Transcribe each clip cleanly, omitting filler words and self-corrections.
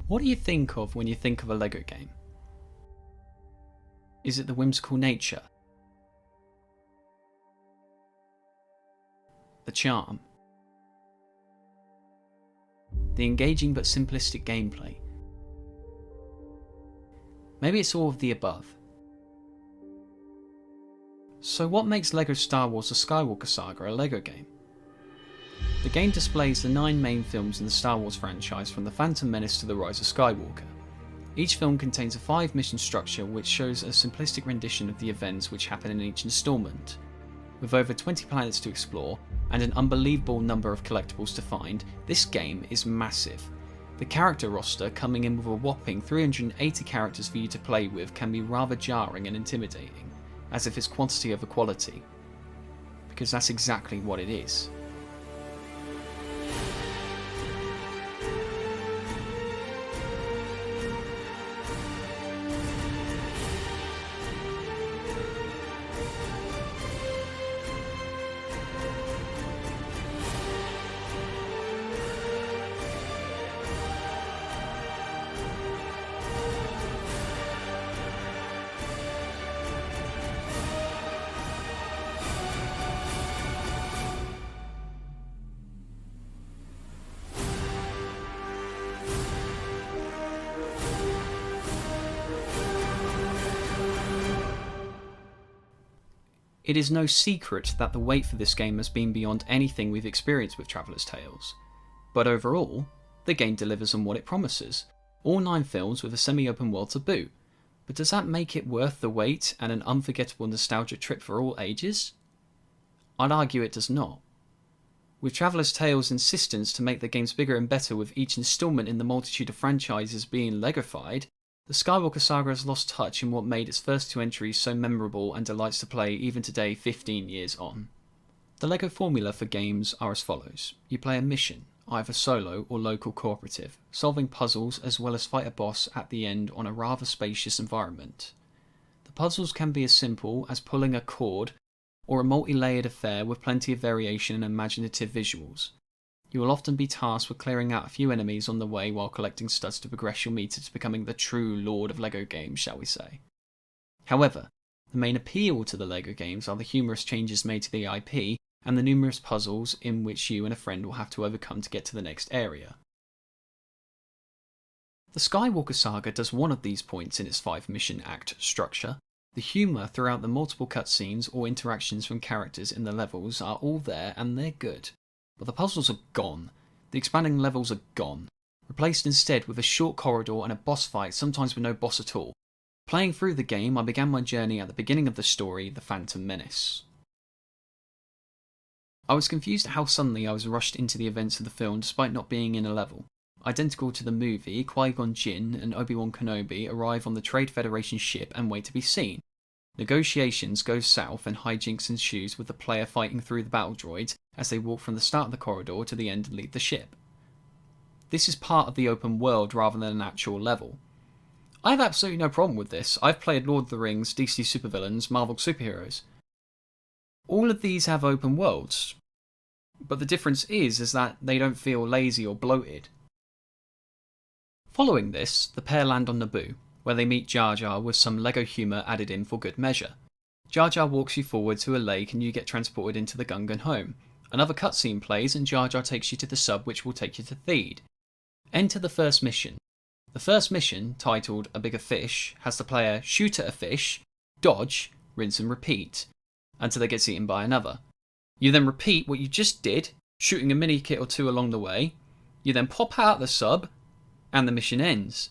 What do you think of when you think of a LEGO game? Is it the whimsical nature? The charm? The engaging but simplistic gameplay? Maybe it's all of the above. So what makes LEGO Star Wars: The Skywalker Saga a LEGO game? The game displays the 9 main films in the Star Wars franchise from The Phantom Menace to The Rise of Skywalker. Each film contains a 5-mission structure which shows a simplistic rendition of the events which happen in each instalment. With over 20 planets to explore and an unbelievable number of collectibles to find, this game is massive. The character roster, coming in with a whopping 380 characters for you to play with, can be rather jarring and intimidating, as if it's quantity over quality. Because that's exactly what it is. It is no secret that the wait for this game has been beyond anything we've experienced with Traveller's Tales. But overall, the game delivers on what it promises. All 9 films with a semi-open world to boot. But does that make it worth the wait and an unforgettable nostalgia trip for all ages? I'd argue it does not. With Traveller's Tales' insistence to make the games bigger and better with each instalment in the multitude of franchises being Legofied, the Skywalker Saga has lost touch in what made its first 2 entries so memorable and delights to play even today 15 years on. The LEGO formula for games are as follows. You play a mission, either solo or local cooperative, solving puzzles as well as fight a boss at the end on a rather spacious environment. The puzzles can be as simple as pulling a cord or a multi-layered affair with plenty of variation and imaginative visuals. You will often be tasked with clearing out a few enemies on the way while collecting studs to progress your meter to becoming the true lord of LEGO games, shall we say. However, the main appeal to the LEGO games are the humorous changes made to the IP and the numerous puzzles in which you and a friend will have to overcome to get to the next area. The Skywalker Saga does one of these points in its 5-mission act structure. The humour throughout the multiple cutscenes or interactions from characters in the levels are all there and they're good. But the puzzles are gone. The expanding levels are gone. Replaced instead with a short corridor and a boss fight, sometimes with no boss at all. Playing through the game, I began my journey at the beginning of the story, The Phantom Menace. I was confused at how suddenly I was rushed into the events of the film despite not being in a level. Identical to the movie, Qui-Gon Jinn and Obi-Wan Kenobi arrive on the Trade Federation ship and wait to be seen. Negotiations go south and hijinks ensues with the player fighting through the battle droids as they walk from the start of the corridor to the end and leave the ship. This is part of the open world rather than an actual level. I have absolutely no problem with this. I've played Lord of the Rings, DC supervillains, Marvel superheroes. All of these have open worlds, but the difference is that they don't feel lazy or bloated. Following this, the pair land on Naboo, where they meet Jar Jar with some LEGO humour added in for good measure. Jar Jar walks you forward to a lake and you get transported into the Gungan home. Another cutscene plays and Jar Jar takes you to the sub which will take you to Theed. Enter the first mission. The first mission, titled A Bigger Fish, has the player shoot at a fish, dodge, rinse and repeat, until it gets eaten by another. You then repeat what you just did, shooting a mini kit or 2 along the way. You then pop out the sub, and the mission ends.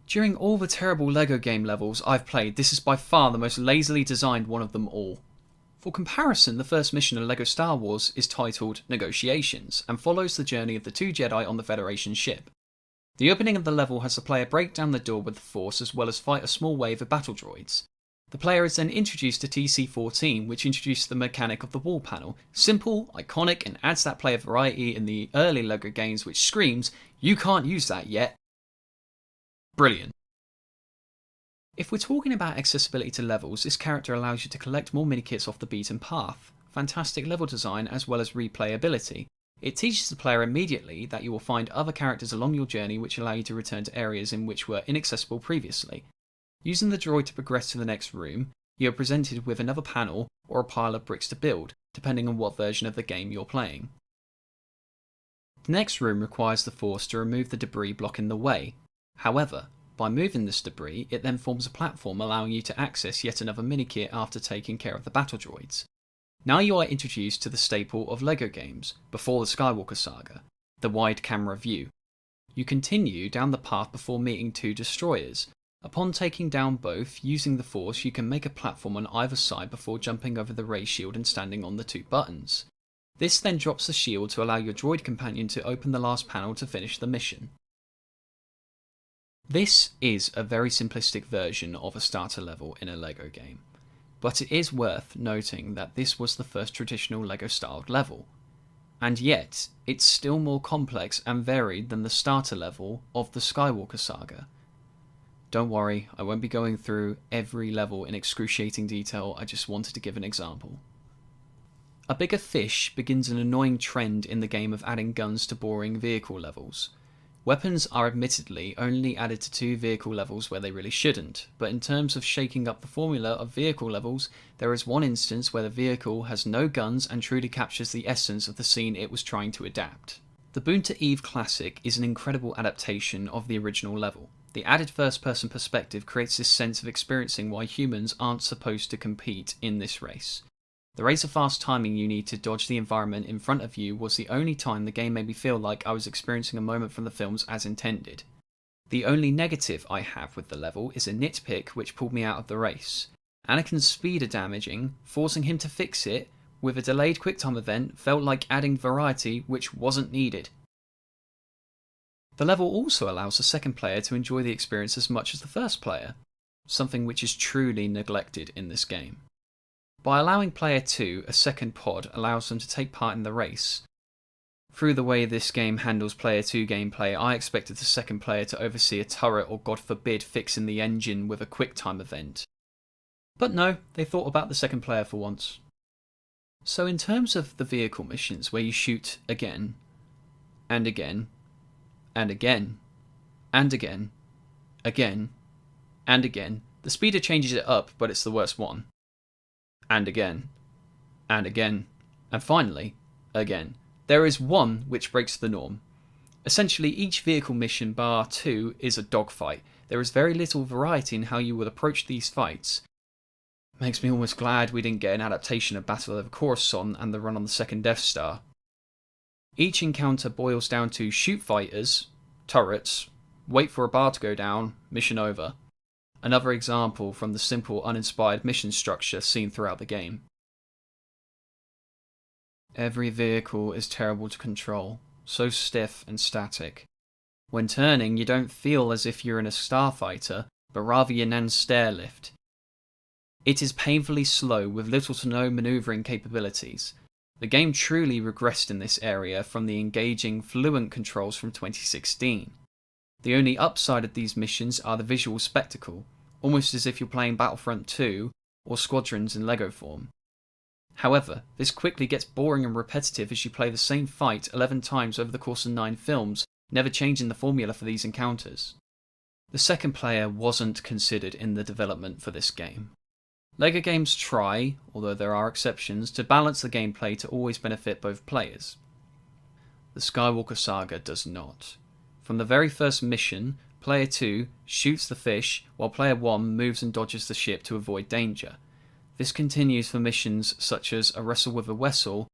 During all the terrible LEGO game levels I've played, this is by far the most lazily designed one of them all. For comparison, the first mission of LEGO Star Wars is titled Negotiations, and follows the journey of the 2 Jedi on the Federation ship. The opening of the level has the player break down the door with the Force as well as fight a small wave of battle droids. The player is then introduced to TC-14, which introduces the mechanic of the wall panel. Simple, iconic, and adds that player variety in the early LEGO games which screams, "You can't use that yet." Brilliant. If we're talking about accessibility to levels, this character allows you to collect more mini-kits off the beaten path. Fantastic level design as well as replayability. It teaches the player immediately that you will find other characters along your journey which allow you to return to areas in which were inaccessible previously. Using the droid to progress to the next room, you are presented with another panel or a pile of bricks to build, depending on what version of the game you're playing. The next room requires the Force to remove the debris blocking the way. However, by moving this debris, it then forms a platform allowing you to access yet another mini-kit after taking care of the battle droids. Now you are introduced to the staple of LEGO games, before the Skywalker Saga, the wide camera view. You continue down the path before meeting two destroyers. Upon taking down both, using the Force you can make a platform on either side before jumping over the ray shield and standing on the two buttons. This then drops the shield to allow your droid companion to open the last panel to finish the mission. This is a very simplistic version of a starter level in a LEGO game, but it is worth noting that this was the first traditional LEGO styled level, and yet it's still more complex and varied than the starter level of the Skywalker Saga. Don't worry, I won't be going through every level in excruciating detail, I just wanted to give an example. A Bigger Fish begins an annoying trend in the game of adding guns to boring vehicle levels. Weapons are admittedly only added to 2 vehicle levels where they really shouldn't, but in terms of shaking up the formula of vehicle levels, there is one instance where the vehicle has no guns and truly captures the essence of the scene it was trying to adapt. The Boonta Eve Classic is an incredible adaptation of the original level. The added first-person perspective creates this sense of experiencing why humans aren't supposed to compete in this race. The razor-fast timing you need to dodge the environment in front of you was the only time the game made me feel like I was experiencing a moment from the films as intended. The only negative I have with the level is a nitpick which pulled me out of the race. Anakin's speed are damaging, forcing him to fix it with a delayed QuickTime event felt like adding variety which wasn't needed. The level also allows the second player to enjoy the experience as much as the first player, something which is truly neglected in this game. By allowing player 2 a second pod allows them to take part in the race. Through the way this game handles player 2 gameplay, I expected the second player to oversee a turret or god forbid fixing the engine with a QuickTime event. But no, they thought about the second player for once. So in terms of the vehicle missions where you shoot again, and again, and again, and again, again, and again, the speeder changes it up but it's the worst one. And again, and again, and finally, again. There is one which breaks the norm. Essentially, each vehicle mission bar 2 is a dogfight. There is very little variety in how you would approach these fights. Makes me almost glad we didn't get an adaptation of Battle over Coruscant and the run on the second Death Star. Each encounter boils down to shoot fighters, turrets, wait for a bar to go down, mission over. Another example from the simple, uninspired mission structure seen throughout the game. Every vehicle is terrible to control, so stiff and static. When turning, you don't feel as if you're in a starfighter, but rather your Nan's stairlift. It is painfully slow with little to no manoeuvring capabilities. The game truly regressed in this area from the engaging, fluent controls from 2016. The only upside of these missions are the visual spectacle, almost as if you're playing Battlefront 2 or Squadrons in LEGO form. However, this quickly gets boring and repetitive as you play the same fight 11 times over the course of 9 films, never changing the formula for these encounters. The second player wasn't considered in the development for this game. LEGO games try, although there are exceptions, to balance the gameplay to always benefit both players. The Skywalker Saga does not. From the very first mission, player 2 shoots the fish while player 1 moves and dodges the ship to avoid danger. This continues for missions such as A Wrestle with a Wessel,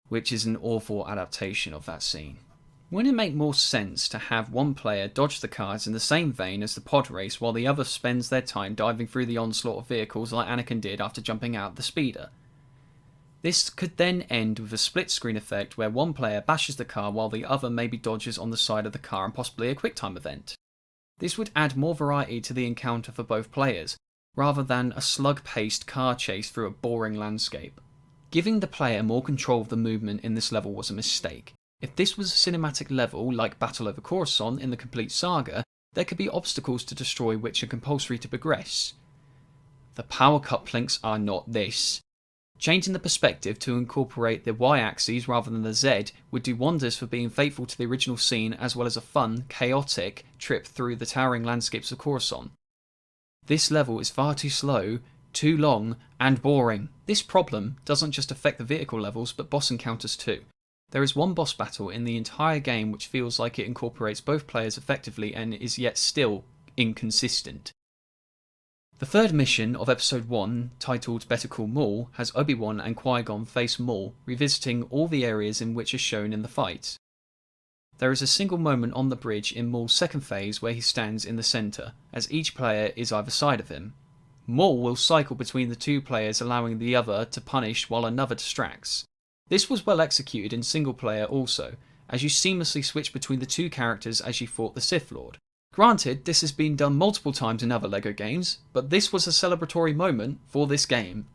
which is an awful adaptation of that scene. Wouldn't it make more sense to have one player dodge the cars in the same vein as the pod race while the other spends their time diving through the onslaught of vehicles like Anakin did after jumping out the speeder? This could then end with a split screen effect where one player bashes the car while the other maybe dodges on the side of the car and possibly a QuickTime event. This would add more variety to the encounter for both players, rather than a slug-paced car chase through a boring landscape. Giving the player more control of the movement in this level was a mistake. If this was a cinematic level like Battle over Coruscant in the complete saga, there could be obstacles to destroy which are compulsory to progress. The power cup links are not this. Changing the perspective to incorporate the y-axis rather than the z would do wonders for being faithful to the original scene, as well as a fun, chaotic trip through the towering landscapes of Coruscant. This level is far too slow, too long, and boring. This problem doesn't just affect the vehicle levels, but boss encounters too. There is one boss battle in the entire game which feels like it incorporates both players effectively and is yet still inconsistent. The third mission of Episode 1, titled Better Call Maul, has Obi-Wan and Qui-Gon face Maul, revisiting all the areas in which are shown in the fight. There is a single moment on the bridge in Maul's second phase where he stands in the centre, as each player is either side of him. Maul will cycle between the two players, allowing the other to punish while another distracts. This was well executed in single player also, as you seamlessly switch between the two characters as you fought the Sith Lord. Granted, this has been done multiple times in other LEGO games, but this was a celebratory moment for this game.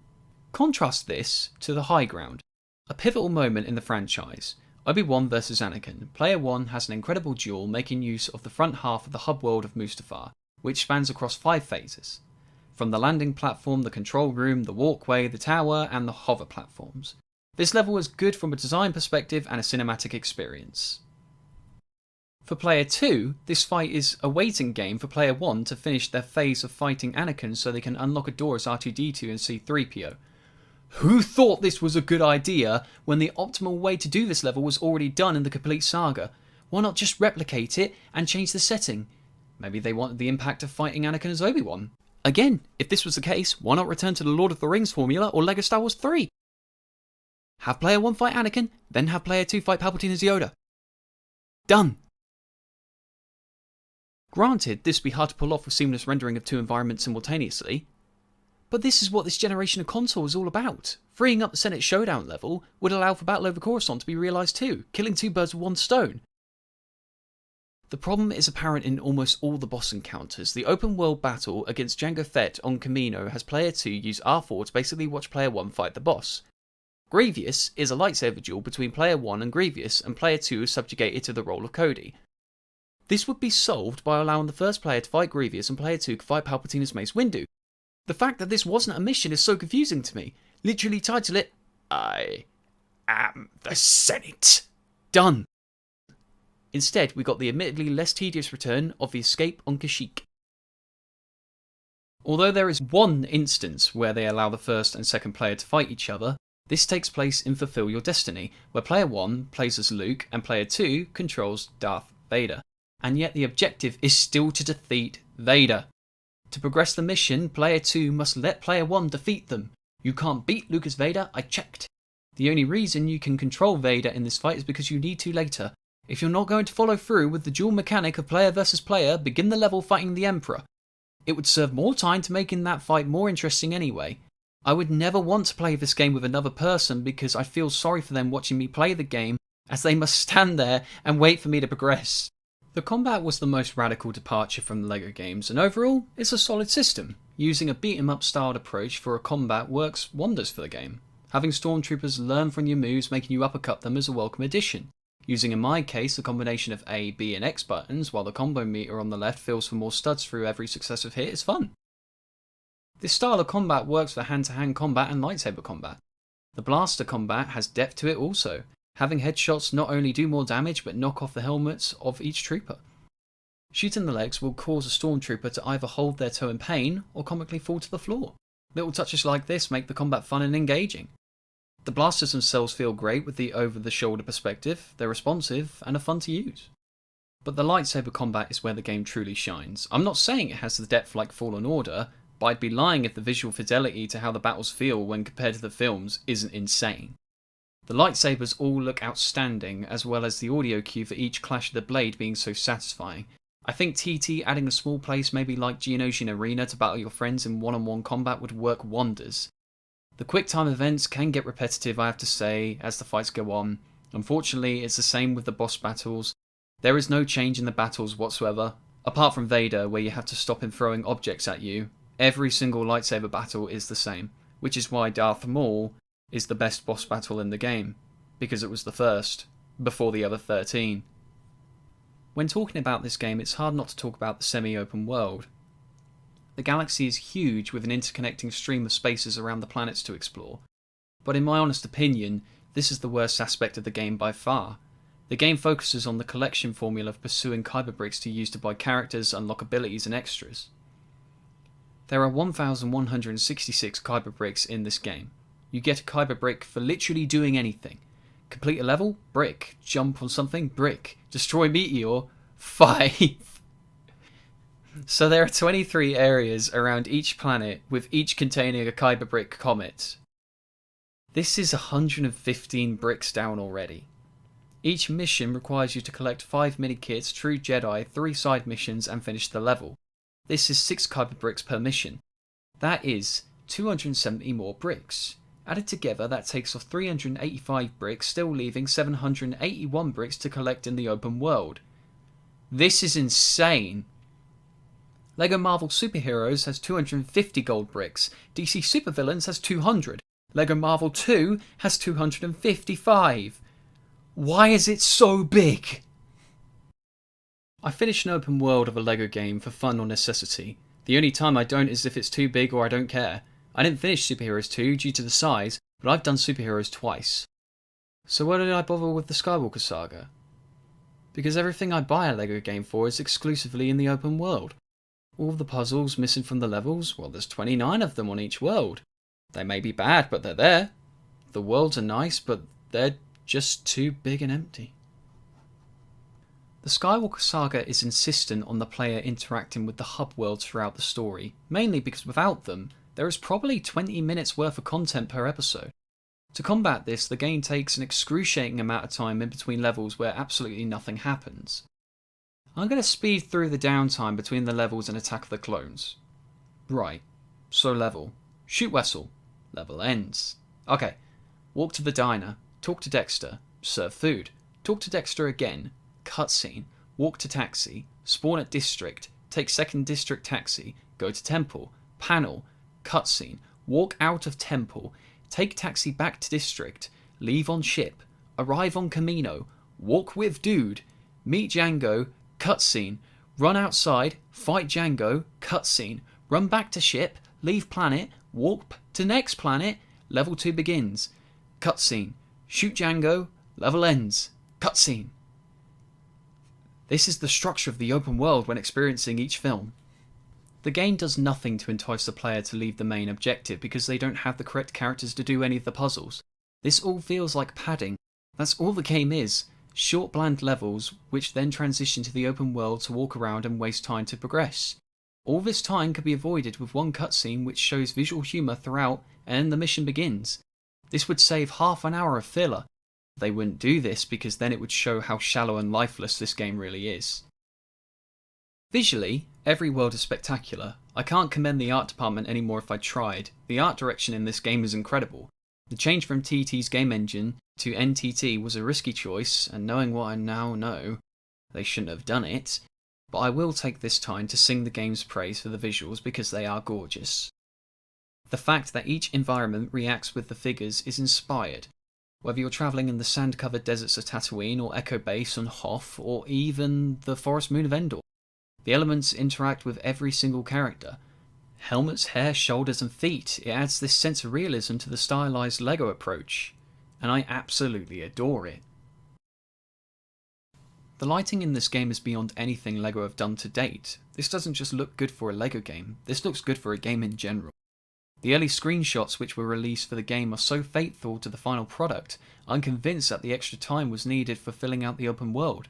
Contrast this to the High Ground, a pivotal moment in the franchise. Obi-Wan vs Anakin. Player 1 has an incredible duel making use of the front half of the hub world of Mustafar, which spans across 5 phases. From the landing platform, the control room, the walkway, the tower, and the hover platforms. This level is good from a design perspective and a cinematic experience. For player 2, this fight is a waiting game for player 1 to finish their phase of fighting Anakin so they can unlock a door as R2-D2 and C-3PO. Who thought this was a good idea when the optimal way to do this level was already done in the complete saga? Why not just replicate it and change the setting? Maybe they wanted the impact of fighting Anakin as Obi-Wan. Again, if this was the case, why not return to the Lord of the Rings formula or LEGO Star Wars 3? Have player 1 fight Anakin, then have player 2 fight Palpatine as Yoda. Done! Granted, this would be hard to pull off with seamless rendering of 2 environments simultaneously, but this is what this generation of console is all about. Freeing up the Senate Showdown level would allow for Battle over Coruscant to be realised too, killing 2 birds with 1 stone. The problem is apparent in almost all the boss encounters. The open world battle against Jango Fett on Kamino has player 2 use R4 to basically watch player 1 fight the boss. Grievous is a lightsaber duel between player 1 and Grievous, and player 2 is subjugated to the role of Cody. This would be solved by allowing the first player to fight Grievous and player 2 can fight Palpatine as Mace Windu. The fact that this wasn't a mission is so confusing to me. Literally title it, I am the Senate. Done. Instead, we got the admittedly less tedious return of the escape on Kashyyyk. Although there is one instance where they allow the first and second player to fight each other, this takes place in Fulfill Your Destiny, where player 1 plays as Luke and player 2 controls Darth Vader. And yet the objective is still to defeat Vader. To progress the mission, player 2 must let player 1 defeat them. You can't beat Luke as Vader, I checked. The only reason you can control Vader in this fight is because you need to later. If you're not going to follow through with the dual mechanic of player versus player, begin the level fighting the Emperor. It would serve more time to making that fight more interesting anyway. I would never want to play this game with another person because I feel sorry for them watching me play the game, as they must stand there and wait for me to progress. The combat was the most radical departure from the LEGO games, and overall, it's a solid system. Using a beat-em-up styled approach for a combat works wonders for the game. Having stormtroopers learn from your moves, making you uppercut them is a welcome addition. Using in my case a combination of A, B and X buttons, while the combo meter on the left fills for more studs through every successive hit, is fun. This style of combat works for hand-to-hand combat and lightsaber combat. The blaster combat has depth to it also. Having headshots not only do more damage but knock off the helmets of each trooper. Shooting the legs will cause a stormtrooper to either hold their toe in pain or comically fall to the floor. Little touches like this make the combat fun and engaging. The blasters themselves feel great with the over-the-shoulder perspective, they're responsive and are fun to use. But the lightsaber combat is where the game truly shines. I'm not saying it has the depth like Fallen Order, but I'd be lying if the visual fidelity to how the battles feel when compared to the films isn't insane. The lightsabers all look outstanding, as well as the audio cue for each clash of the blade being so satisfying. I think TT adding a small place maybe like Geonosian Arena to battle your friends in one-on-one combat would work wonders. The quick time events can get repetitive, I have to say, as the fights go on. Unfortunately, it's the same with the boss battles. There is no change in the battles whatsoever, apart from Vader where you have to stop him throwing objects at you. Every single lightsaber battle is the same, which is why Darth Maul is the best boss battle in the game, because it was the first, before the other 13. When talking about this game, it's hard not to talk about the semi-open world. The galaxy is huge with an interconnecting stream of spaces around the planets to explore, but in my honest opinion, this is the worst aspect of the game by far. The game focuses on the collection formula of pursuing Kyber bricks to use to buy characters, unlock abilities and extras. There are 1,166 Kyber bricks in this game. You get a Kyber brick for literally doing anything. Complete a level? Brick. Jump on something? Brick. Destroy meteor? 5. So there are 23 areas around each planet, with each containing a Kyber brick comet. This is 115 bricks down already. Each mission requires you to collect 5 mini-kits, True Jedi, 3 side missions and finish the level. This is 6 Kyber bricks per mission. That is 270 more bricks. Added together, that takes off 385 bricks, still leaving 781 bricks to collect in the open world. This is insane. LEGO Marvel Superheroes has 250 gold bricks. DC Supervillains has 200. LEGO Marvel 2 has 255. Why is it so big? I finish an open world of a LEGO game for fun or necessity. The only time I don't is if it's too big or I don't care. I didn't finish Superheroes 2 due to the size, but I've done Superheroes twice. So why did I bother with the Skywalker Saga? Because everything I buy a LEGO game for is exclusively in the open world. All the puzzles missing from the levels, well, there's 29 of them on each world. They may be bad, but they're there. The worlds are nice, but they're just too big and empty. The Skywalker Saga is insistent on the player interacting with the hub worlds throughout the story, mainly because without them, there is probably 20 minutes worth of content per episode. To combat this, the game takes an excruciating amount of time in between levels where absolutely nothing happens. I'm going to speed through the downtime between the levels and Attack of the Clones. Right, so level. Shoot Wessel. Level ends. Okay, walk to the diner, talk to Dexter, serve food, talk to Dexter again, cutscene, walk to taxi, spawn at district, take second district taxi, go to temple, panel, cutscene, walk out of temple, take taxi back to district, leave on ship, arrive on Camino, walk with dude, meet Django, cutscene, run outside, fight Django, cutscene, run back to ship, leave planet, walk to next planet, level 2 begins, cutscene, shoot Django, level ends, cutscene. This is the structure of the open world when experiencing each film. The game does nothing to entice the player to leave the main objective because they don't have the correct characters to do any of the puzzles. This all feels like padding. That's all the game is. Short bland levels which then transition to the open world to walk around and waste time to progress. All this time could be avoided with one cutscene which shows visual humour throughout and then the mission begins. This would save half an hour of filler. They wouldn't do this because then it would show how shallow and lifeless this game really is. Visually, every world is spectacular. I can't commend the art department anymore if I tried. The art direction in this game is incredible. The change from TT's game engine to NTT was a risky choice, and knowing what I now know, they shouldn't have done it, but I will take this time to sing the game's praise for the visuals because they are gorgeous. The fact that each environment reacts with the figures is inspired. Whether you're travelling in the sand-covered deserts of Tatooine or Echo Base on Hoth, or even the forest moon of Endor. The elements interact with every single character. Helmets, hair, shoulders and feet. It adds this sense of realism to the stylised LEGO approach, and I absolutely adore it. The lighting in this game is beyond anything LEGO have done to date. This doesn't just look good for a LEGO game, this looks good for a game in general. The early screenshots which were released for the game are so faithful to the final product, I'm convinced that the extra time was needed for filling out the open world.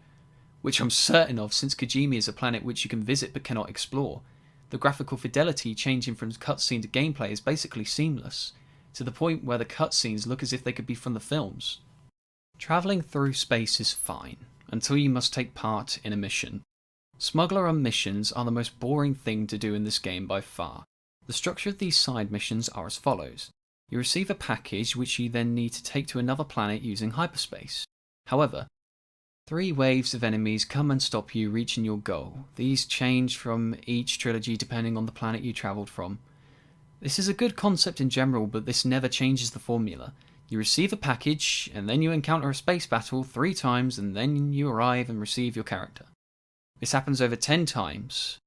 Which I'm certain of since Kajimi is a planet which you can visit but cannot explore. The graphical fidelity changing from cutscene to gameplay is basically seamless, to the point where the cutscenes look as if they could be from the films. Travelling through space is fine, until you must take part in a mission. Smuggler on missions are the most boring thing to do in this game by far. The structure of these side missions are as follows. You receive a package which you then need to take to another planet using hyperspace. However, 3 waves of enemies come and stop you reaching your goal. These change from each trilogy depending on the planet you travelled from. This is a good concept in general, but this never changes the formula. You receive a package, and then you encounter a space battle 3 times, and then you arrive and receive your character. This happens over 10 times.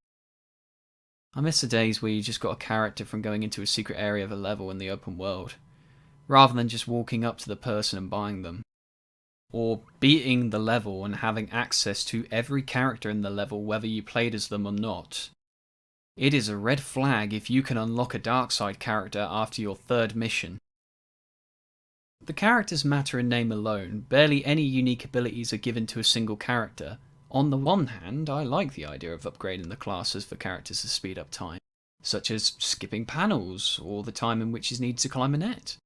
I miss the days where you just got a character from going into a secret area of a level in the open world. rather than just walking up to the person and buying them. Or beating the level and having access to every character in the level whether you played as them or not. It is a red flag if you can unlock a dark side character after your third mission. The characters matter in name alone. Barely any unique abilities are given to a single character. On the one hand, I like the idea of upgrading the classes for characters to speed up time, such as skipping panels or the time in which is needed to climb a net.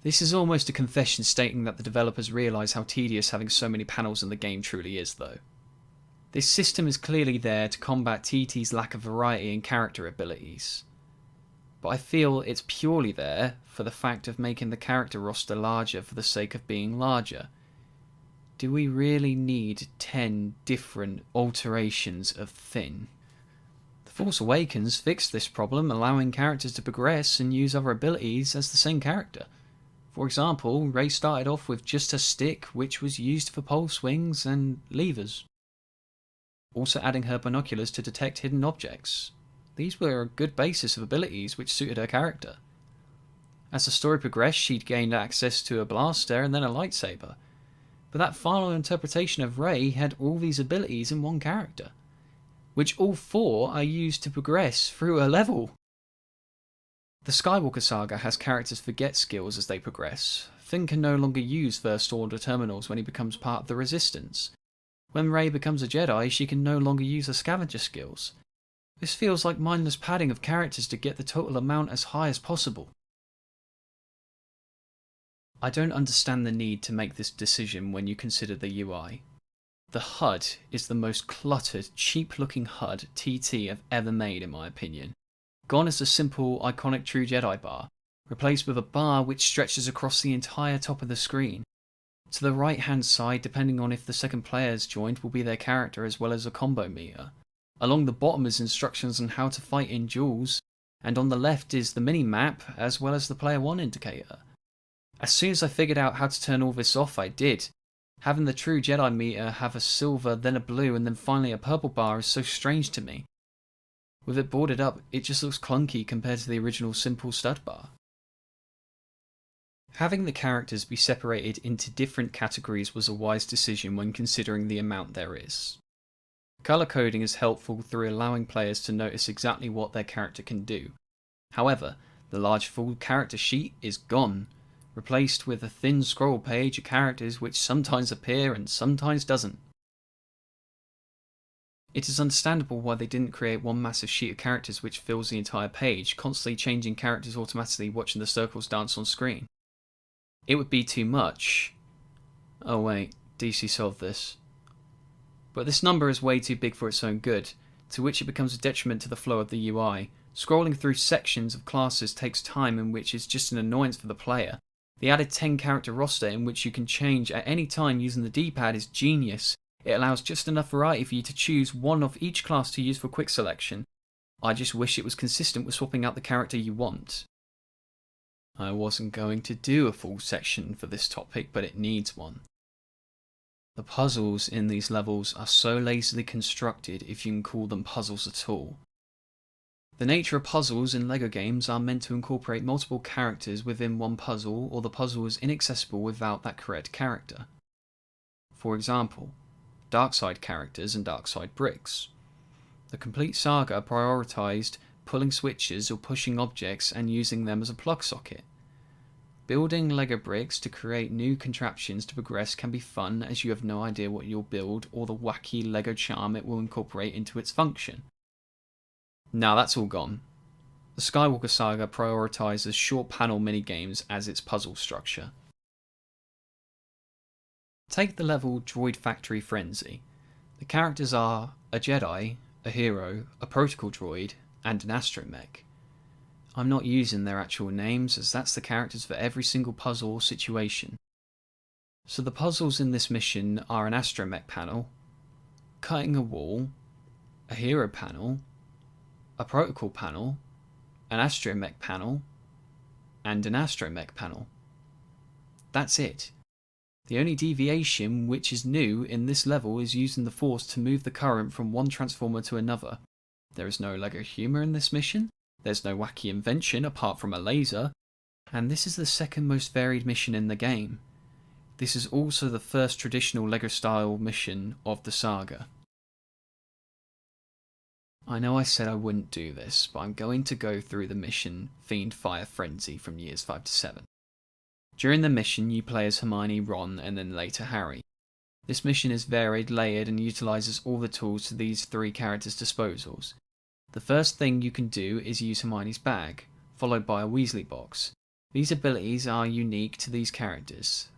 This is almost a confession stating that the developers realise how tedious having so many panels in the game truly is, though. This system is clearly there to combat TT's lack of variety in character abilities, but I feel it's purely there for the fact of making the character roster larger for the sake of being larger. Do we really need 10 different alterations of thin? The Force Awakens fixed this problem, allowing characters to progress and use other abilities as the same character. For example, Rey started off with just a stick which was used for pole swings and levers, also adding her binoculars to detect hidden objects. These were a good basis of abilities which suited her character. As the story progressed, she'd gained access to a blaster and then a lightsaber, but that final interpretation of Rey had all these abilities in one character, which all four are used to progress through a level. The Skywalker Saga has characters forget skills as they progress. Finn can no longer use First Order terminals when he becomes part of the Resistance. When Rey becomes a Jedi, she can no longer use her scavenger skills. This feels like mindless padding of characters to get the total amount as high as possible. I don't understand the need to make this decision when you consider the UI. The HUD is the most cluttered, cheap-looking HUD TT have ever made in my opinion. Gone is the simple, iconic True Jedi bar, replaced with a bar which stretches across the entire top of the screen. To the right hand side, depending on if the second player is joined, will be their character as well as a combo meter. Along the bottom is instructions on how to fight in duels, and on the left is the mini-map as well as the player 1 indicator. As soon as I figured out how to turn all this off, I did. Having the True Jedi meter have a silver, then a blue, and then finally a purple bar is so strange to me. With it boarded up, it just looks clunky compared to the original simple stud bar. Having the characters be separated into different categories was a wise decision when considering the amount there is. Colour coding is helpful through allowing players to notice exactly what their character can do. However, the large full character sheet is gone, replaced with a thin scroll page of characters which sometimes appear and sometimes doesn't. It is understandable why they didn't create one massive sheet of characters which fills the entire page, constantly changing characters automatically watching the circles dance on screen. It would be too much. Oh wait, DC solved this. But this number is way too big for its own good, to which it becomes a detriment to the flow of the UI. Scrolling through sections of classes takes time in which is just an annoyance for the player. The added 10 character roster in which you can change at any time using the D-pad is genius. It allows just enough variety for you to choose one of each class to use for quick selection. I just wish it was consistent with swapping out the character you want. I wasn't going to do a full section for this topic, but it needs one. The puzzles in these levels are so lazily constructed, if you can call them puzzles at all. The nature of puzzles in LEGO games are meant to incorporate multiple characters within one puzzle, or the puzzle is inaccessible without that correct character. For example, dark side characters and dark side bricks. The complete saga prioritised pulling switches or pushing objects and using them as a plug socket. Building LEGO bricks to create new contraptions to progress can be fun, as you have no idea what you'll build or the wacky LEGO charm it will incorporate into its function. Now that's all gone. The Skywalker Saga prioritises short panel minigames as its puzzle structure. Take the level Droid Factory Frenzy. The characters are a Jedi, a hero, a protocol droid, and an astromech. I'm not using their actual names, as that's the characters for every single puzzle or situation. So the puzzles in this mission are an astromech panel, cutting a wall, a hero panel, a protocol panel, an astromech panel, and an astromech panel. That's it. The only deviation which is new in this level is using the Force to move the current from one transformer to another. There is no LEGO humour in this mission, there's no wacky invention apart from a laser, And this is the second most varied mission in the game. This is also the first traditional LEGO style mission of the saga. I know I said I wouldn't do this, but I'm going to go through the mission Fiend Fire Frenzy from years 5 to 7. During the mission you play as Hermione, Ron and then later Harry. This mission is varied, layered and utilises all the tools to these three characters' disposals. The first thing you can do is use Hermione's bag, followed by a Weasley box. These abilities are unique to these characters.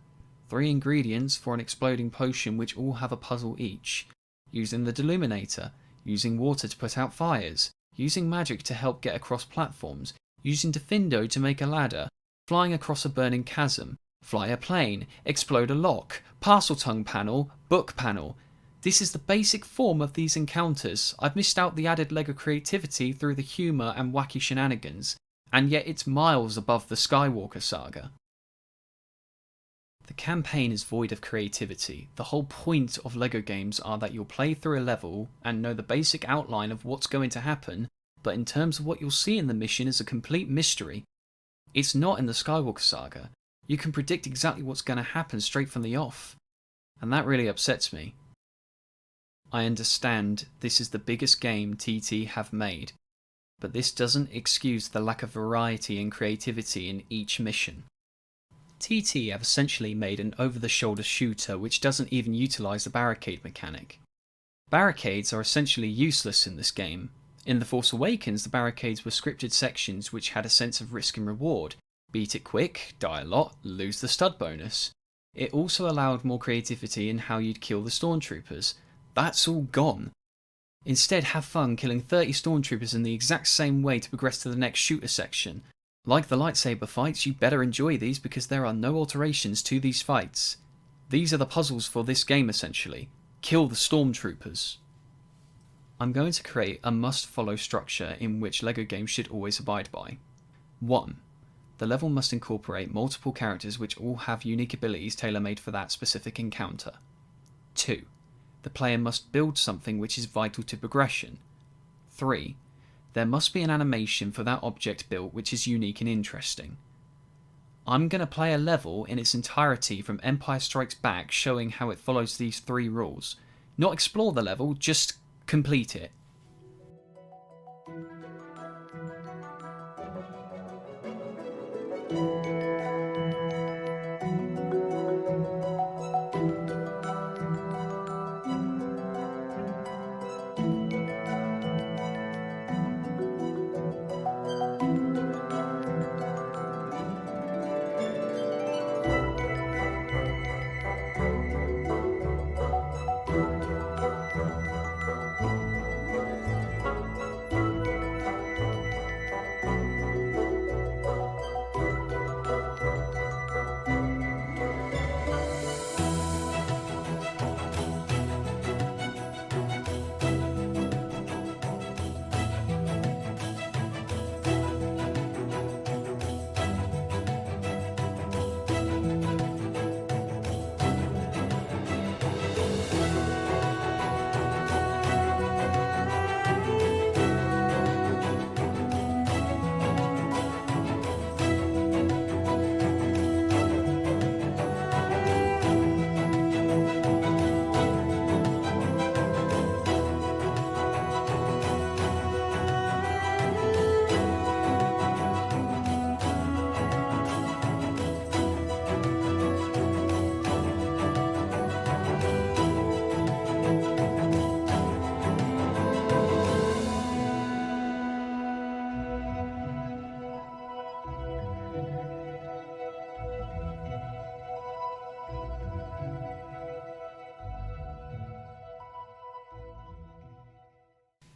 3 ingredients for an exploding potion which all have a puzzle each. Using the Deluminator, using water to put out fires, using magic to help get across platforms, using Diffindo to make a ladder, flying across a burning chasm, fly a plane, explode a lock, Parseltongue panel, book panel. This is the basic form of these encounters. I've missed out the added LEGO creativity through the humour and wacky shenanigans, and yet it's miles above the Skywalker Saga. The campaign is void of creativity. The whole point of LEGO games are that you'll play through a level and know the basic outline of what's going to happen, but in terms of what you'll see in the mission is a complete mystery. It's not in the Skywalker Saga. You can predict exactly what's going to happen straight from the off, and that really upsets me. I understand this is the biggest game TT have made, but this doesn't excuse the lack of variety and creativity in each mission. TT have essentially made an over-the-shoulder shooter which doesn't even utilise the barricade mechanic. Barricades are essentially useless in this game. In The Force Awakens, the barricades were scripted sections which had a sense of risk and reward. Beat it quick, die a lot, lose the stud bonus. It also allowed more creativity in how you'd kill the stormtroopers. That's all gone. Instead, have fun killing 30 stormtroopers in the exact same way to progress to the next shooter section. Like the lightsaber fights, you better enjoy these because there are no alterations to these fights. These are the puzzles for this game essentially. Kill the stormtroopers. I'm going to create a must-follow structure in which LEGO games should always abide by. 1. The level must incorporate multiple characters which all have unique abilities tailor-made for that specific encounter. 2. The player must build something which is vital to progression. 3. There must be an animation for that object built which is unique and interesting. I'm going to play a level in its entirety from Empire Strikes Back showing how it follows these 3 rules. Not explore the level, just complete it.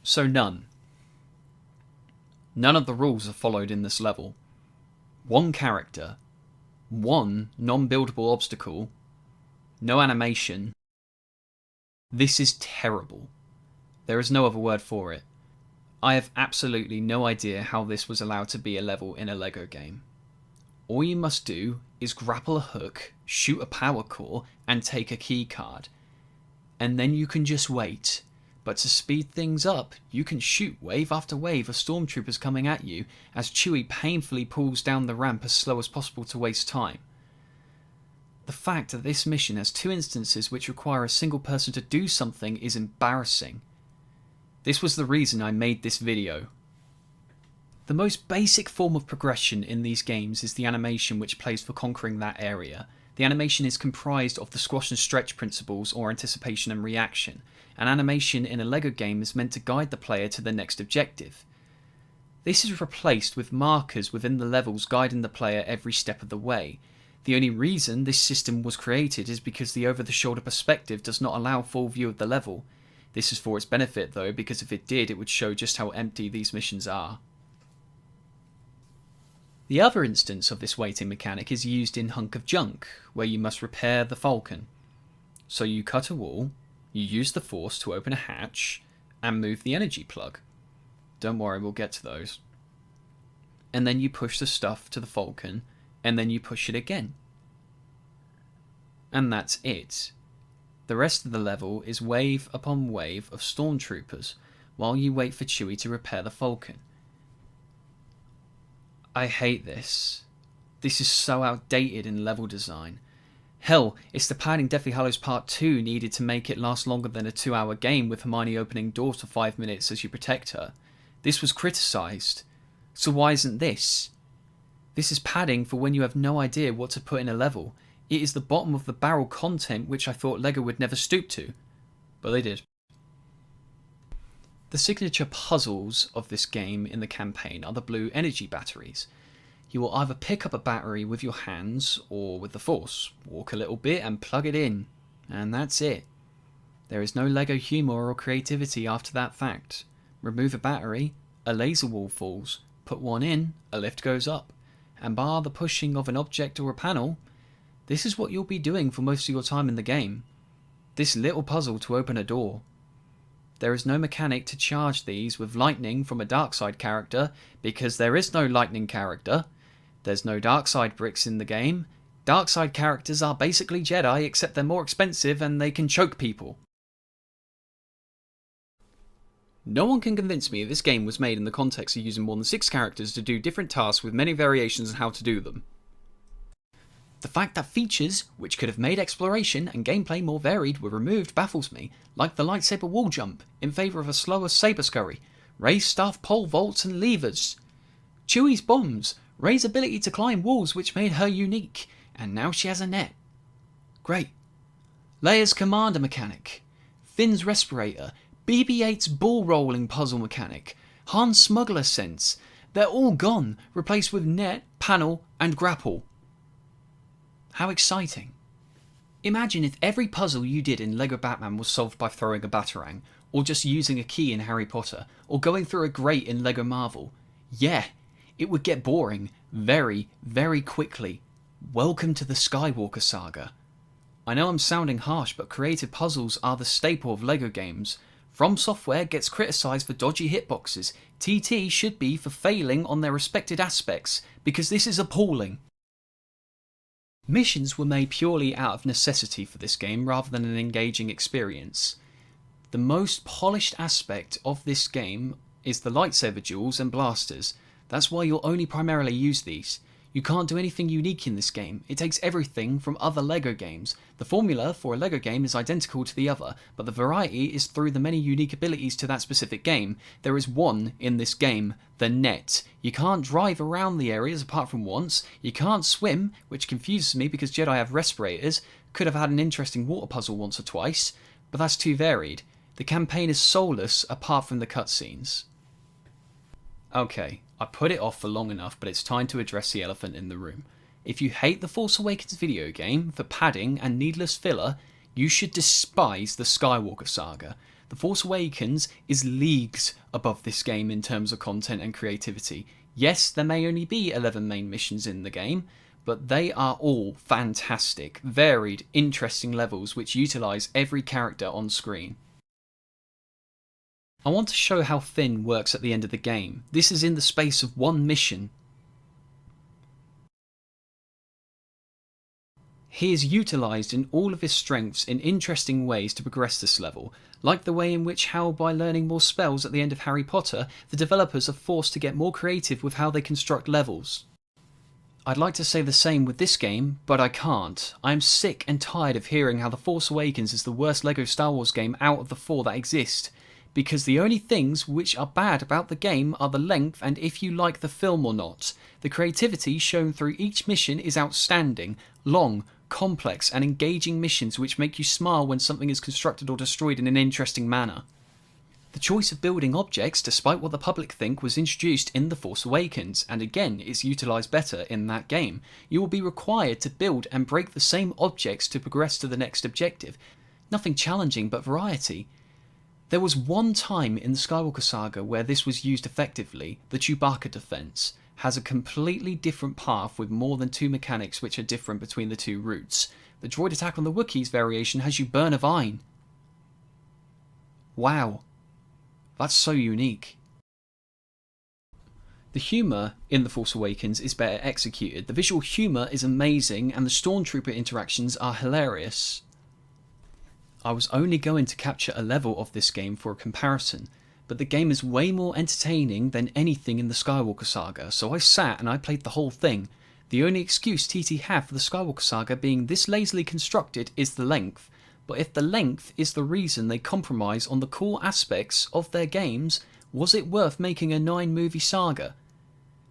So none. None of the rules are followed in this level. 1 character, 1 non-buildable obstacle, no animation. This is terrible. There is no other word for it. I have absolutely no idea how this was allowed to be a level in a LEGO game. All you must do is grapple a hook, shoot a power core, and take a key card. And then you can just wait. But to speed things up, you can shoot wave after wave of stormtroopers coming at you as Chewie painfully pulls down the ramp as slow as possible to waste time. The fact that this mission has 2 instances which require a single person to do something is embarrassing. This was the reason I made this video. The most basic form of progression in these games is the animation which plays for conquering that area. The animation is comprised of the squash and stretch principles, or anticipation and reaction. An animation in a LEGO game is meant to guide the player to the next objective. This is replaced with markers within the levels guiding the player every step of the way. The only reason this system was created is because the over-the-shoulder perspective does not allow full view of the level. This is for its benefit though, because if it did, it would show just how empty these missions are. The other instance of this waiting mechanic is used in Hunk of Junk, where you must repair the Falcon. So you cut a wall, you use the force to open a hatch, and move the energy plug. Don't worry, we'll get to those. And then you push the stuff to the Falcon, and then you push it again. And that's it. The rest of the level is wave upon wave of stormtroopers, while you wait for Chewie to repair the Falcon. I hate this. This is so outdated in level design. Hell, it's the padding Deathly Hallows Part 2 needed to make it last longer than a 2-hour game with Hermione opening doors for 5 minutes as you protect her. This was criticised. So why isn't this? This is padding for when you have no idea what to put in a level. It is the bottom of the barrel content which I thought LEGO would never stoop to. But they did. The signature puzzles of this game in the campaign are the blue energy batteries. You will either pick up a battery with your hands or with the force, walk a little bit and plug it in, and that's it. There is no LEGO humour or creativity after that fact. Remove a battery, a laser wall falls, put one in, a lift goes up, and bar the pushing of an object or a panel, this is what you'll be doing for most of your time in the game. This little puzzle to open a door. There is no mechanic to charge these with lightning from a Darkside character, because there is no lightning character. There's no Darkside bricks in the game. Darkside characters are basically Jedi, except they're more expensive and they can choke people. No one can convince me this game was made in the context of using more than 6 characters to do different tasks with many variations on how to do them. The fact that features, which could have made exploration and gameplay more varied, were removed baffles me, like the lightsaber wall jump, in favour of a slower saber scurry, Rey's staff pole vaults and levers, Chewie's bombs, Rey's ability to climb walls which made her unique, and now she has a net. Great. Leia's commander mechanic, Finn's respirator, BB-8's ball rolling puzzle mechanic, Han's smuggler sense, they're all gone, replaced with net, panel and grapple. How exciting. Imagine if every puzzle you did in LEGO Batman was solved by throwing a batarang, or just using a key in Harry Potter, or going through a grate in LEGO Marvel. Yeah, it would get boring very, very quickly. Welcome to the Skywalker Saga. I know I'm sounding harsh, but creative puzzles are the staple of LEGO games. From Software gets criticised for dodgy hitboxes. TT should be for failing on their respected aspects, because this is appalling. Missions were made purely out of necessity for this game rather than an engaging experience. The most polished aspect of this game is the lightsaber duels and blasters. That's why you'll only primarily use these. You can't do anything unique in this game. It takes everything from other LEGO games. The formula for a LEGO game is identical to the other, but the variety is through the many unique abilities to that specific game. There is one in this game, the net. You can't drive around the areas apart from once. You can't swim, which confuses me because Jedi have respirators. Could have had an interesting water puzzle once or twice, but that's too varied. The campaign is soulless apart from the cutscenes. Okay, I put it off for long enough, but it's time to address the elephant in the room. If you hate the Force Awakens video game for padding and needless filler, you should despise the Skywalker Saga. The Force Awakens is leagues above this game in terms of content and creativity. Yes, there may only be 11 main missions in the game, but they are all fantastic, varied, interesting levels which utilise every character on screen. I want to show how Finn works at the end of the game. This is in the space of one mission. He is utilised in all of his strengths in interesting ways to progress this level, like the way in which how by learning more spells at the end of Harry Potter, the developers are forced to get more creative with how they construct levels. I'd like to say the same with this game, but I can't. I am sick and tired of hearing how The Force Awakens is the worst LEGO Star Wars game out of the 4 that exist, because the only things which are bad about the game are the length and if you like the film or not. The creativity shown through each mission is outstanding, long, complex and engaging missions which make you smile when something is constructed or destroyed in an interesting manner. The choice of building objects, despite what the public think, was introduced in The Force Awakens, and again is utilised better in that game. You will be required to build and break the same objects to progress to the next objective. Nothing challenging but variety. There was one time in the Skywalker Saga where this was used effectively. The Chewbacca defense has a completely different path with more than 2 mechanics which are different between the 2 routes. The droid attack on the Wookiees variation has you burn a vine. Wow. That's so unique. The humour in The Force Awakens is better executed. The visual humour is amazing and the Stormtrooper interactions are hilarious. I was only going to capture a level of this game for a comparison, but the game is way more entertaining than anything in the Skywalker Saga, so I sat and I played the whole thing. The only excuse TT have for the Skywalker Saga being this lazily constructed is the length, but if the length is the reason they compromise on the core aspects of their games, was it worth making a 9-movie saga?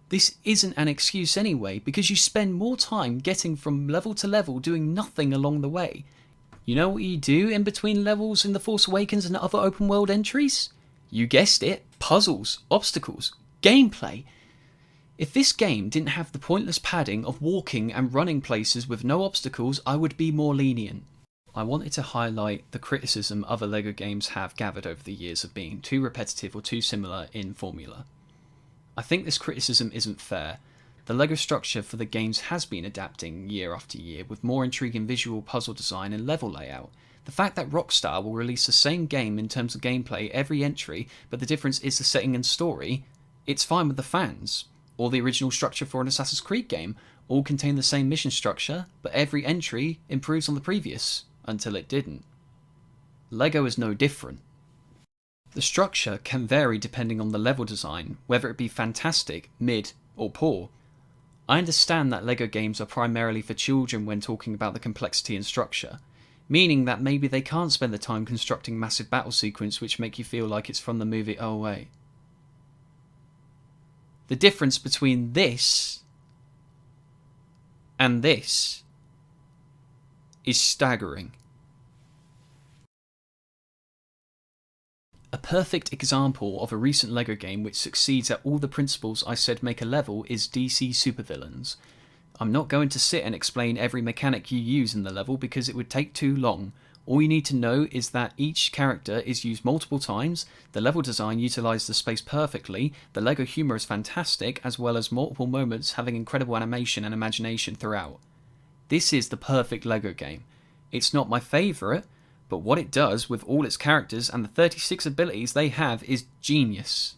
This isn't an excuse anyway, because you spend more time getting from level to level doing nothing along the way. You know what you do in between levels in The Force Awakens and other open world entries? You guessed it, puzzles, obstacles, gameplay. If this game didn't have the pointless padding of walking and running places with no obstacles, I would be more lenient. I wanted to highlight the criticism other LEGO games have gathered over the years of being too repetitive or too similar in formula. I think this criticism isn't fair. The LEGO structure for the games has been adapting year after year with more intriguing visual puzzle design and level layout. The fact that Rockstar will release the same game in terms of gameplay every entry, but the difference is the setting and story, it's fine with the fans. Or the original structure for an Assassin's Creed game, all contain the same mission structure, but every entry improves on the previous. Until it didn't. LEGO is no different. The structure can vary depending on the level design, whether it be fantastic, mid, or poor. I understand that LEGO games are primarily for children when talking about the complexity and structure, meaning that maybe they can't spend the time constructing massive battle sequences which make you feel like it's from the movie Oh Wait. The difference between this and this is staggering. A perfect example of a recent LEGO game which succeeds at all the principles I said make a level is DC Supervillains. I'm not going to sit and explain every mechanic you use in the level because it would take too long. All you need to know is that each character is used multiple times, the level design utilised the space perfectly, the LEGO humour is fantastic, as well as multiple moments having incredible animation and imagination throughout. This is the perfect LEGO game. It's not my favourite, but what it does with all its characters and the 36 abilities they have is genius.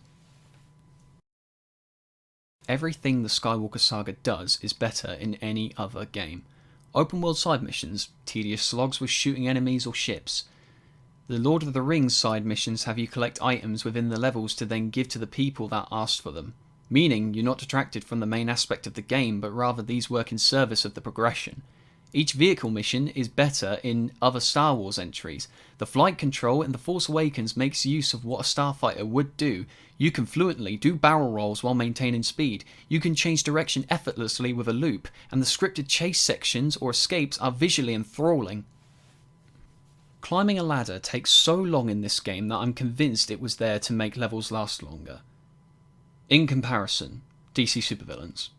Everything the Skywalker Saga does is better in any other game. Open world side missions, tedious slogs with shooting enemies or ships. The Lord of the Rings side missions have you collect items within the levels to then give to the people that asked for them, meaning you're not detracted from the main aspect of the game, but rather these work in service of the progression. Each vehicle mission is better in other Star Wars entries. The flight control in The Force Awakens makes use of what a starfighter would do. You can fluently do barrel rolls while maintaining speed. You can change direction effortlessly with a loop, and the scripted chase sections or escapes are visually enthralling. Climbing a ladder takes so long in this game that I'm convinced it was there to make levels last longer. In comparison, DC Supervillains.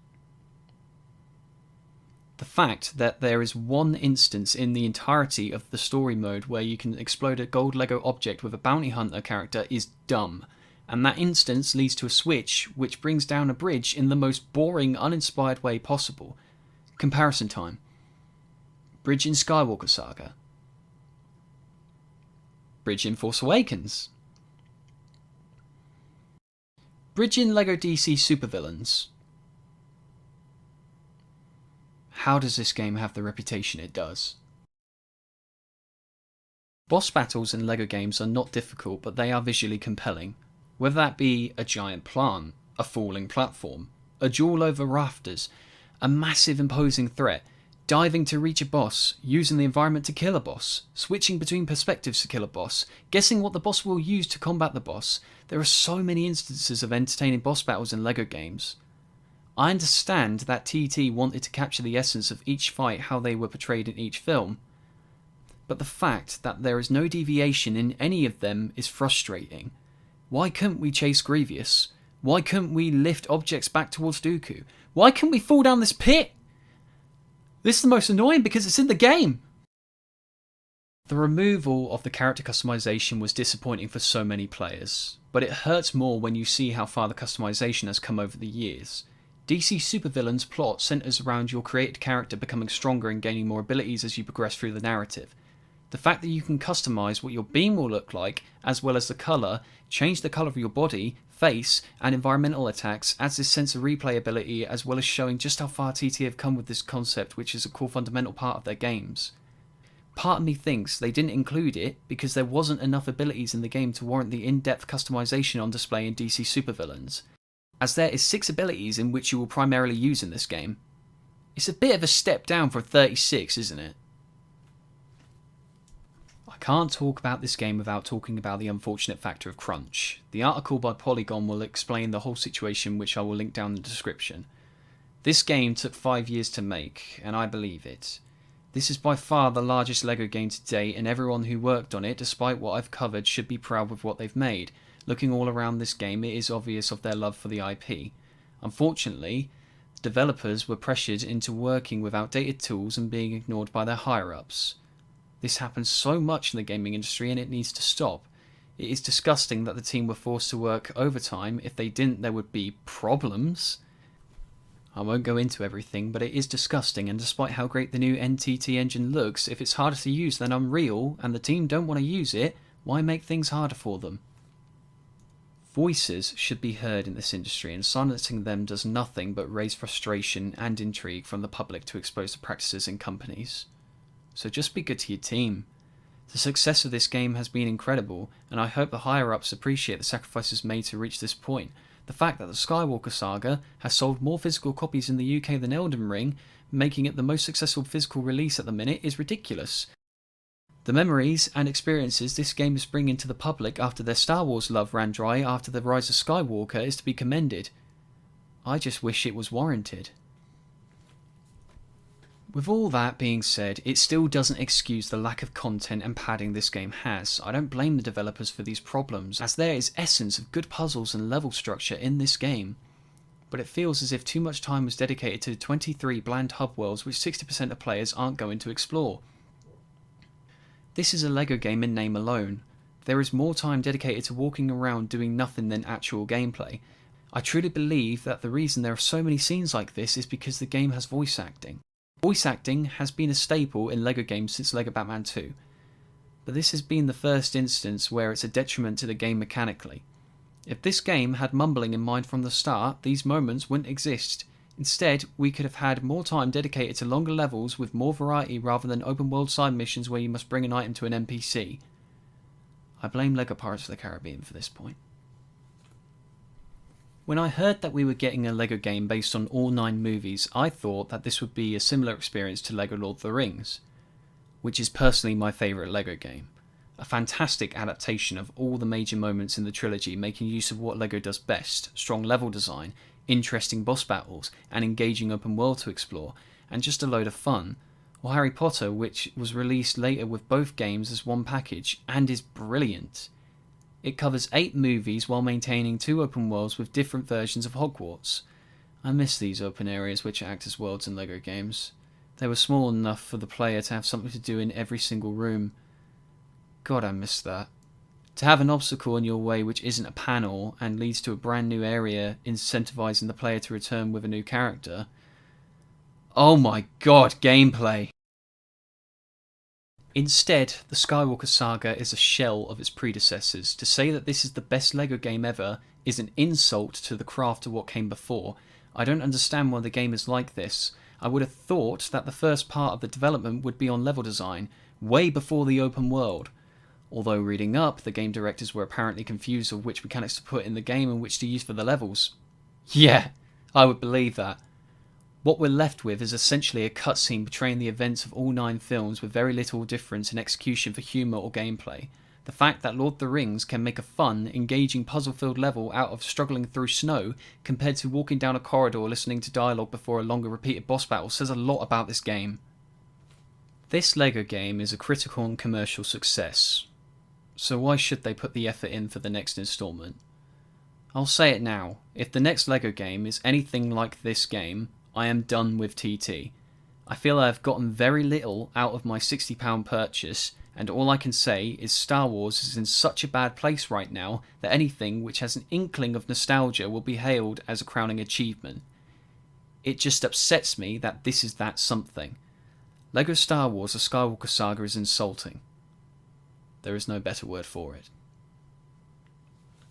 The fact that there is one instance in the entirety of the story mode where you can explode a gold Lego object with a bounty hunter character is dumb, and that instance leads to a switch which brings down a bridge in the most boring, uninspired way possible. Comparison time. Bridge in Skywalker Saga. Bridge in Force Awakens. Bridge in LEGO DC Supervillains. how does this game have the reputation it does? Boss battles in LEGO games are not difficult, but they are visually compelling. Whether that be a giant plant, a falling platform, a duel over rafters, a massive imposing threat, diving to reach a boss, using the environment to kill a boss, switching between perspectives to kill a boss, guessing what the boss will use to combat the boss, there are so many instances of entertaining boss battles in LEGO games. I understand that TT wanted to capture the essence of each fight how they were portrayed in each film, but the fact that there is no deviation in any of them is frustrating. Why couldn't we chase Grievous? Why couldn't we lift objects back towards Dooku? Why couldn't we fall down this pit? This is the most annoying because it's in the game. The removal of the character customization was disappointing for so many players, but it hurts more when you see how far the customization has come over the years. DC supervillains' plot centers around your created character becoming stronger and gaining more abilities as you progress through the narrative. The fact that you can customize what your beam will look like, as well as the colour, change the colour of your body, face, and environmental attacks adds this sense of replayability, as well as showing just how far TT have come with this concept, which is a core fundamental part of their games. Part of me thinks they didn't include it because there wasn't enough abilities in the game to warrant the in-depth customization on display in DC supervillains, as there is 6 abilities in which you will primarily use in this game. It's a bit of a step down from 36, isn't it? I can't talk about this game without talking about the unfortunate factor of crunch. The article by Polygon will explain the whole situation, which I will link down in the description. This game took 5 years to make, and I believe it. This is by far the largest LEGO game to date, and everyone who worked on it, despite what I've covered, should be proud with what they've made. Looking all around this game, it is obvious of their love for the IP. Unfortunately, developers were pressured into working with outdated tools and being ignored by their higher-ups. This happens so much in the gaming industry and it needs to stop. It is disgusting that the team were forced to work overtime. If they didn't, there would be problems. I won't go into everything, but it is disgusting, and despite how great the new NTT engine looks, if it's harder to use than Unreal and the team don't want to use it, why make things harder for them? Voices should be heard in this industry, and silencing them does nothing but raise frustration and intrigue from the public to expose the practices in companies. So just be good to your team. The success of this game has been incredible, and I hope the higher-ups appreciate the sacrifices made to reach this point. The fact that the Skywalker Saga has sold more physical copies in the UK than Elden Ring, making it the most successful physical release at the minute, is ridiculous. The memories and experiences this game is bringing to the public after their Star Wars love ran dry after the Rise of Skywalker is to be commended. I just wish it was warranted. With all that being said, it still doesn't excuse the lack of content and padding this game has. I don't blame the developers for these problems, as there is essence of good puzzles and level structure in this game. But it feels as if too much time was dedicated to 23 bland hub worlds which 60% of players aren't going to explore. This is a LEGO game in name alone. There is more time dedicated to walking around doing nothing than actual gameplay. I truly believe that the reason there are so many scenes like this is because the game has voice acting. Voice acting has been a staple in LEGO games since LEGO Batman 2, but this has been the first instance where it's a detriment to the game mechanically. If this game had mumbling in mind from the start, these moments wouldn't exist. Instead, we could have had more time dedicated to longer levels with more variety rather than open world side missions where you must bring an item to an NPC. I blame LEGO Pirates of the Caribbean for this point. When I heard that we were getting a LEGO game based on all 9 movies, I thought that this would be a similar experience to LEGO Lord of the Rings, which is personally my favourite LEGO game. A fantastic adaptation of all the major moments in the trilogy, making use of what LEGO does best: strong level design, interesting boss battles, and engaging open world to explore, and just a load of fun. Or Harry Potter, which was released later with both games as one package, and is brilliant. It covers 8 movies while maintaining 2 open worlds with different versions of Hogwarts. I miss these open areas which act as worlds in LEGO games. They were small enough for the player to have something to do in every single room. God, I miss that. To have an obstacle in your way which isn't a panel and leads to a brand new area, incentivizing the player to return with a new character. Oh my god, gameplay! Instead, the Skywalker Saga is a shell of its predecessors. To say that this is the best LEGO game ever is an insult to the craft of what came before. I don't understand why the game is like this. I would have thought that the first part of the development would be on level design, way before the open world. Although reading up, the game directors were apparently confused of which mechanics to put in the game and which to use for the levels. Yeah, I would believe that. What we're left with is essentially a cutscene portraying the events of all 9 films with very little difference in execution for humour or gameplay. The fact that Lord of the Rings can make a fun, engaging puzzle-filled level out of struggling through snow compared to walking down a corridor listening to dialogue before a longer repeated boss battle says a lot about this game. This LEGO game is a critical and commercial success, so why should they put the effort in for the next instalment? I'll say it now, if the next LEGO game is anything like this game, I am done with TT. I feel I have gotten very little out of my £60 purchase, and all I can say is Star Wars is in such a bad place right now that anything which has an inkling of nostalgia will be hailed as a crowning achievement. It just upsets me that this is that something. LEGO Star Wars: The Skywalker Saga is insulting. There is no better word for it.